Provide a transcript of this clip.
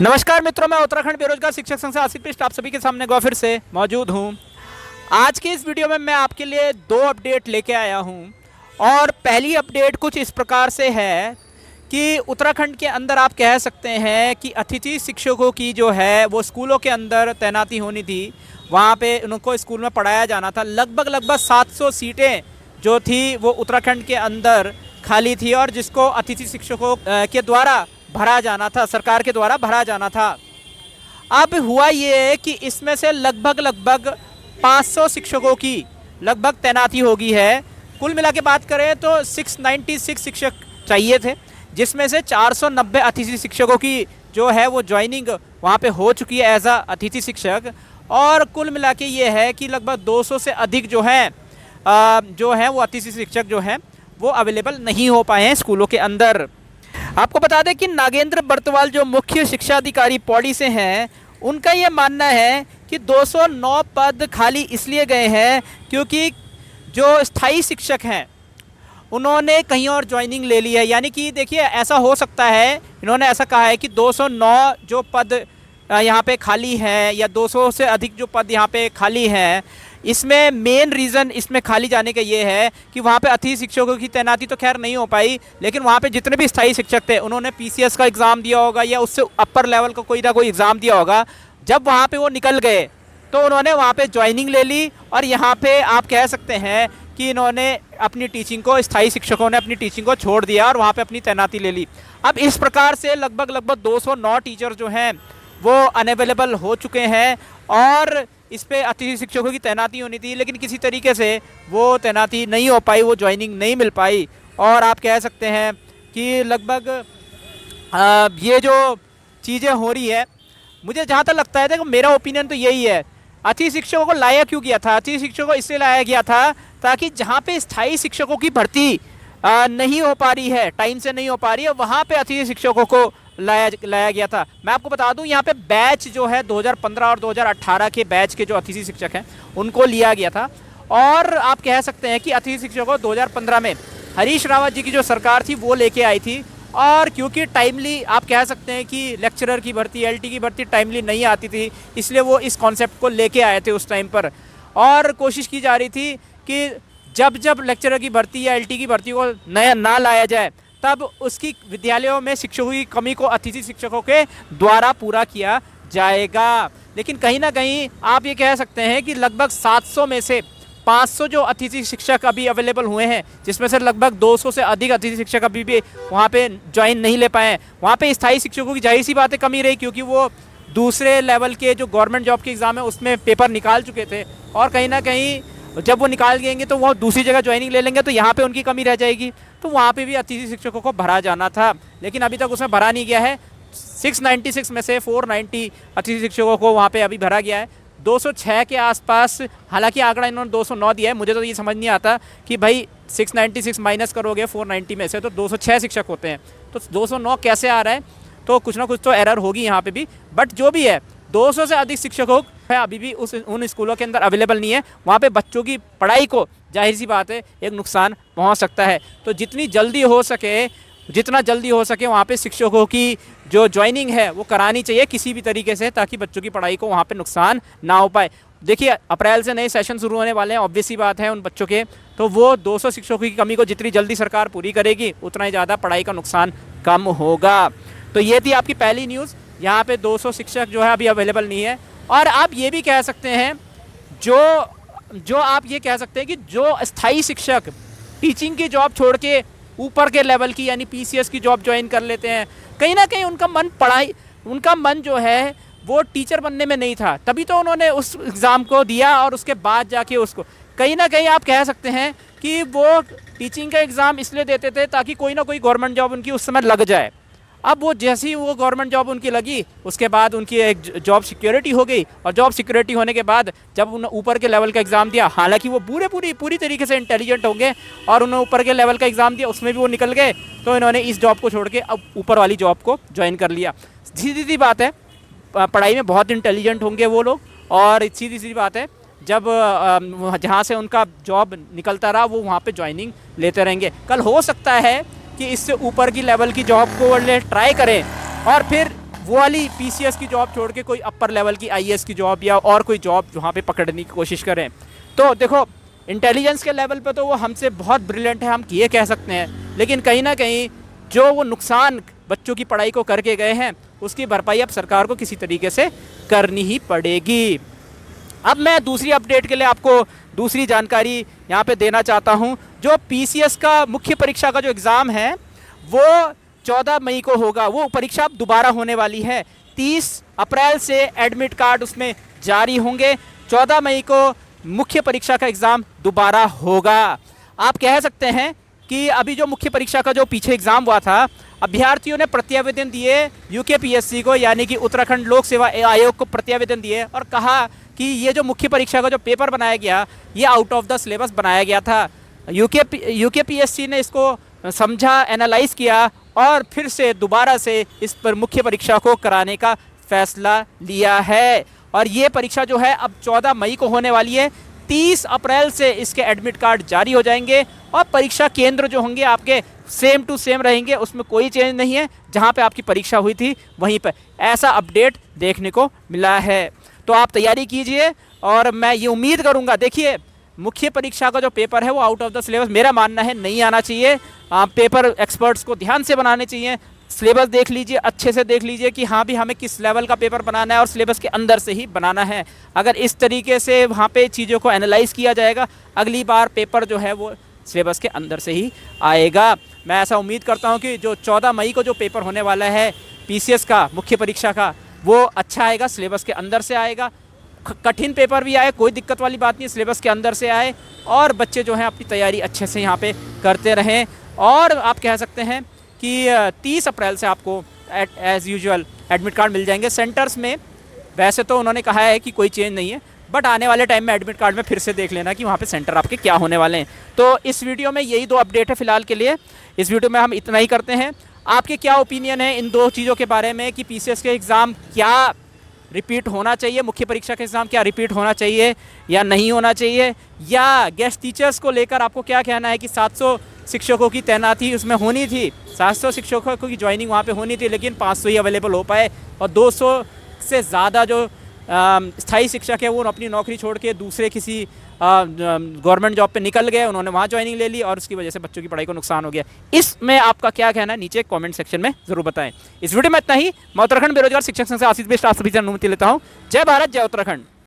नमस्कार मित्रों, मैं उत्तराखंड बेरोजगार शिक्षक संघ से आसिफ पिष्ट आप सभी के सामने गौर फिर से मौजूद हूं। आज की इस वीडियो में मैं आपके लिए दो अपडेट लेके आया हूं और पहली अपडेट कुछ इस प्रकार से है कि उत्तराखंड के अंदर आप कह सकते हैं कि अतिथि शिक्षकों की जो है वो स्कूलों के अंदर तैनाती होनी थी। वहाँ पे उनको स्कूल में पढ़ाया जाना था। लगभग 700 सीटें जो थी वो उत्तराखंड के अंदर खाली थी और जिसको अतिथि शिक्षकों के द्वारा भरा जाना था, सरकार के द्वारा भरा जाना था। अब हुआ ये कि इसमें से लगभग 500 शिक्षकों की लगभग तैनाती हो गई है। कुल मिला के बात करें तो 696 शिक्षक चाहिए थे, जिसमें से 490 अतिथि शिक्षकों की जो है वो ज्वाइनिंग वहाँ पे हो चुकी है एज अ अतिथि शिक्षक। और कुल मिला के ये है कि लगभग 200 से अधिक जो हैं वो अतिथि शिक्षक जो हैं वो अवेलेबल नहीं हो पाए हैं स्कूलों के अंदर। आपको बता दें कि नागेंद्र बर्तवाल जो मुख्य शिक्षा अधिकारी पौड़ी से हैं, उनका ये मानना है कि 209 पद खाली इसलिए गए हैं क्योंकि जो स्थायी शिक्षक हैं उन्होंने कहीं और ज्वाइनिंग ले ली है। यानी कि देखिए, ऐसा हो सकता है, इन्होंने ऐसा कहा है कि 209 जो पद यहाँ पे खाली हैं या 200 से अधिक जो पद यहाँ पे खाली हैं, इसमें मेन रीज़न इसमें खाली जाने का ये है कि वहाँ पे अतिथि शिक्षकों की तैनाती तो खैर नहीं हो पाई, लेकिन वहाँ पे जितने भी स्थायी शिक्षक थे उन्होंने पीसीएस का एग्ज़ाम दिया होगा या उससे अपर लेवल का कोई ना कोई एग्ज़ाम दिया होगा। जब वहाँ पे वो निकल गए तो उन्होंने वहाँ पे ज्वाइनिंग ले ली और यहाँ पे आप कह सकते हैं कि इन्होंने अपनी टीचिंग को, स्थायी शिक्षकों ने अपनी टीचिंग को छोड़ दिया और वहाँ पर अपनी तैनाती ले ली। अब इस प्रकार से लगभग 209 टीचर जो हैं वो अनअवेलेबल हो चुके हैं और इस पे अतिथि शिक्षकों की तैनाती होनी थी, लेकिन किसी तरीके से वो तैनाती नहीं हो पाई, वो ज्वाइनिंग नहीं मिल पाई। और आप कह सकते हैं कि लगभग ये जो चीज़ें हो रही है, मुझे जहाँ तक लगता है, देखो मेरा ओपिनियन तो यही है, अतिथि शिक्षकों को लाया क्यों गया था? अतिथि शिक्षकों को इसलिए लाया गया था ताकि जहाँ पे स्थायी शिक्षकों की भर्ती नहीं हो पा रही है, टाइम से नहीं हो पा रही है, वहाँ पे अतिथि शिक्षकों को लाया गया था। मैं आपको बता दूं, यहाँ पे बैच जो है 2015 और 2018 के बैच के जो अतिथि शिक्षक हैं उनको लिया गया था। और आप कह सकते हैं कि अतिथि शिक्षकों 2015 में हरीश रावत जी की जो सरकार थी वो लेके आई थी, और क्योंकि टाइमली आप कह सकते हैं कि लेक्चरर की भर्ती, एलटी की भर्ती टाइमली नहीं आती थी, इसलिए वो इस कॉन्सेप्ट को लेके आए थे उस टाइम पर। और कोशिश की जा रही थी कि जब लेक्चरर की भर्ती या एलटी की भर्ती को नया ना लाया जाए, तब उसकी विद्यालयों में शिक्षकों की कमी को अतिथि शिक्षकों के द्वारा पूरा किया जाएगा। लेकिन कहीं ना कहीं आप ये कह सकते हैं कि लगभग 700 में से 500 जो अतिथि शिक्षक अभी अवेलेबल हुए हैं, जिसमें से लगभग 200 से अधिक अतिथि शिक्षक अभी भी वहाँ पे ज्वाइन नहीं ले पाए हैं। वहाँ पे स्थायी शिक्षकों की जाहिर सी बात है कमी रही, क्योंकि वो दूसरे लेवल के जो गवर्नमेंट जॉब के एग्ज़ाम है उसमें पेपर निकाल चुके थे, और कहीं ना कहीं जब वो निकाल देंगे तो वो दूसरी जगह ज्वाइनिंग ले लेंगे, तो यहाँ पे उनकी कमी रह जाएगी। तो वहाँ पे भी अतिथि शिक्षकों को भरा जाना था, लेकिन अभी तक उसमें भरा नहीं गया है। 696 में से 490 अतिथि शिक्षकों को वहाँ पे अभी भरा गया है। 206 के आसपास, हालांकि आंकड़ा इन्होंने 209 दिया है, मुझे तो ये समझ नहीं आता कि भाई 696 माइनस करोगे 490 में से तो 206 शिक्षक होते हैं, तो 209 कैसे आ रहा है? तो कुछ ना कुछ तो एरर होगी यहाँ पर भी। बट जो भी है, 200 से अधिक शिक्षकों अभी भी उन स्कूलों के अंदर अवेलेबल नहीं है। वहाँ पे बच्चों की पढ़ाई को जाहिर सी बात है एक नुकसान पहुँच सकता है। तो जितना जल्दी हो सके वहाँ पे शिक्षकों की जो ज्वाइनिंग है वो करानी चाहिए किसी भी तरीके से, ताकि बच्चों की पढ़ाई को वहाँ पे नुकसान ना हो पाए। देखिए, अप्रैल से नए सेशन शुरू होने वाले हैं, ऑब्वियस सी बात है उन बच्चों के, तो वो 200 शिक्षकों की कमी को जितनी जल्दी सरकार पूरी करेगी उतना ही ज़्यादा पढ़ाई का नुकसान कम होगा। तो ये थी आपकी पहली न्यूज़। यहाँ पे 200 शिक्षक जो है अभी अवेलेबल नहीं है। और आप ये भी कह सकते हैं, जो आप ये कह सकते हैं कि जो स्थायी शिक्षक टीचिंग की जॉब छोड़ के ऊपर के लेवल की यानी पीसीएस की जॉब ज्वाइन कर लेते हैं, कहीं ना कहीं उनका मन जो है वो टीचर बनने में नहीं था, तभी तो उन्होंने उस एग्ज़ाम को दिया और उसके बाद जाके उसको कहीं ना कहीं आप कह सकते हैं कि वो टीचिंग का एग्ज़ाम इसलिए देते थे ताकि कोई ना कोई गवर्नमेंट जॉब उनकी उस समय लग जाए। अब वो जैसी वो गवर्नमेंट जॉब उनकी लगी, उसके बाद उनकी एक जॉब सिक्योरिटी हो गई, और जॉब सिक्योरिटी होने के बाद जब उन्होंने ऊपर के लेवल का एग्ज़ाम दिया, हालांकि वो पूरी तरीके से इंटेलिजेंट होंगे और उन्होंने ऊपर के लेवल का एग्ज़ाम दिया, उसमें भी वो निकल गए, तो इन्होंने इस जॉब को छोड़ के अब ऊपर वाली जॉब को ज्वाइन कर लिया। सीधी बात है, पढ़ाई में बहुत इंटेलिजेंट होंगे वो लोग, और सीधी बात है जब जहाँ से उनका जॉब निकलता रहा वो वहाँ पर ज्वाइनिंग लेते रहेंगे। कल हो सकता है कि इससे ऊपर की लेवल की जॉब को वो ट्राई करें और फिर वो वाली पीसीएस की जॉब छोड़ के कोई अपर लेवल की आईएएस की जॉब या और कोई जॉब वहाँ पे पकड़ने की कोशिश करें। तो देखो इंटेलिजेंस के लेवल पे तो वो हमसे बहुत ब्रिलियंट है, हम ये कह सकते हैं, लेकिन कहीं ना कहीं जो वो नुकसान बच्चों की पढ़ाई को करके गए हैं उसकी भरपाई अब सरकार को किसी तरीके से करनी ही पड़ेगी। अब मैं दूसरी अपडेट के लिए आपको दूसरी जानकारी यहाँ पे देना चाहता हूँ। जो पीसीएस का मुख्य परीक्षा का जो एग्ज़ाम है वो 14 मई को होगा। वो परीक्षा अब दोबारा होने वाली है। 30 अप्रैल से एडमिट कार्ड उसमें जारी होंगे। 14 मई को मुख्य परीक्षा का एग्ज़ाम दोबारा होगा। आप कह सकते हैं कि अभी जो मुख्य परीक्षा का जो पीछे एग्ज़ाम हुआ था, अभ्यर्थियों ने प्रत्यावेदन दिए यूकेपीएससी को, यानी कि उत्तराखंड लोक सेवा आयोग को प्रत्यावेदन दिए और कहा कि ये जो मुख्य परीक्षा का जो पेपर बनाया गया ये आउट ऑफ द सिलेबस बनाया गया था। यूकेपीएससी ने इसको समझा, एनालाइज किया और फिर से दोबारा से इस पर मुख्य परीक्षा को कराने का फैसला लिया है। और ये परीक्षा जो है अब 14 मई को होने वाली है। 30 अप्रैल से इसके एडमिट कार्ड जारी हो जाएंगे और परीक्षा केंद्र जो होंगे आपके सेम टू सेम रहेंगे, उसमें कोई चेंज नहीं है। जहां पे आपकी परीक्षा हुई थी वहीं पर ऐसा अपडेट देखने को मिला है। तो आप तैयारी कीजिए और मैं ये उम्मीद करूंगा, देखिए मुख्य परीक्षा का जो पेपर है वो आउट ऑफ द सिलेबस मेरा मानना है नहीं आना चाहिए। पेपर एक्सपर्ट्स को ध्यान से बनाने चाहिए। सिलेबस देख लीजिए, अच्छे से देख लीजिए कि हाँ भी हमें किस लेवल का पेपर बनाना है और सिलेबस के अंदर से ही बनाना है। अगर इस तरीके से वहाँ पे चीज़ों को एनालाइज किया जाएगा, अगली बार पेपर जो है वो सिलेबस के अंदर से ही आएगा। मैं ऐसा उम्मीद करता हूँ कि जो 14 मई को जो पेपर होने वाला है पीसीएस का मुख्य परीक्षा का, वो अच्छा आएगा, सिलेबस के अंदर से आएगा। कठिन पेपर भी आए, कोई दिक्कत वाली बात नहीं, सिलेबस के अंदर से आए और बच्चे जो हैं अपनी तैयारी अच्छे से यहाँ पे करते रहें। और आप कह सकते हैं कि 30 अप्रैल से आपको एज़ यूजुअल एडमिट कार्ड मिल जाएंगे सेंटर्स में। वैसे तो उन्होंने कहा है कि कोई चेंज नहीं है, बट आने वाले टाइम में एडमिट कार्ड में फिर से देख लेना कि वहाँ पे सेंटर आपके क्या होने वाले हैं। तो इस वीडियो में यही 2 अपडेट है फ़िलहाल के लिए। इस वीडियो में हम इतना ही करते हैं। आपके क्या ओपिनियन है इन 2 चीज़ों के बारे में कि पीसीएस के एग्ज़ाम क्या रिपीट होना चाहिए, मुख्य परीक्षा के एग्ज़ाम क्या रिपीट होना चाहिए या नहीं होना चाहिए, या गेस्ट टीचर्स को लेकर आपको क्या कहना है कि 700 शिक्षकों की तैनाती उसमें होनी थी, 700 शिक्षकों की ज्वाइनिंग वहाँ पे होनी थी, लेकिन 500 ही अवेलेबल हो पाए और 200 से ज़्यादा जो स्थायी शिक्षक है वो अपनी नौकरी छोड़ के दूसरे किसी गवर्नमेंट जॉब पे निकल गए, उन्होंने वहाँ ज्वाइनिंग ले ली और उसकी वजह से बच्चों की पढ़ाई को नुकसान हो गया। इसमें आपका क्या कहना है नीचे कमेंट सेक्शन में ज़रूर बताएं। इस वीडियो में इतना ही। मैं उत्तराखंड बेरोजगार शिक्षक संघ से आशीष भी स्टाफ सभी से अनुमति लेता हूँ। जय भारत, जय उत्तराखंड।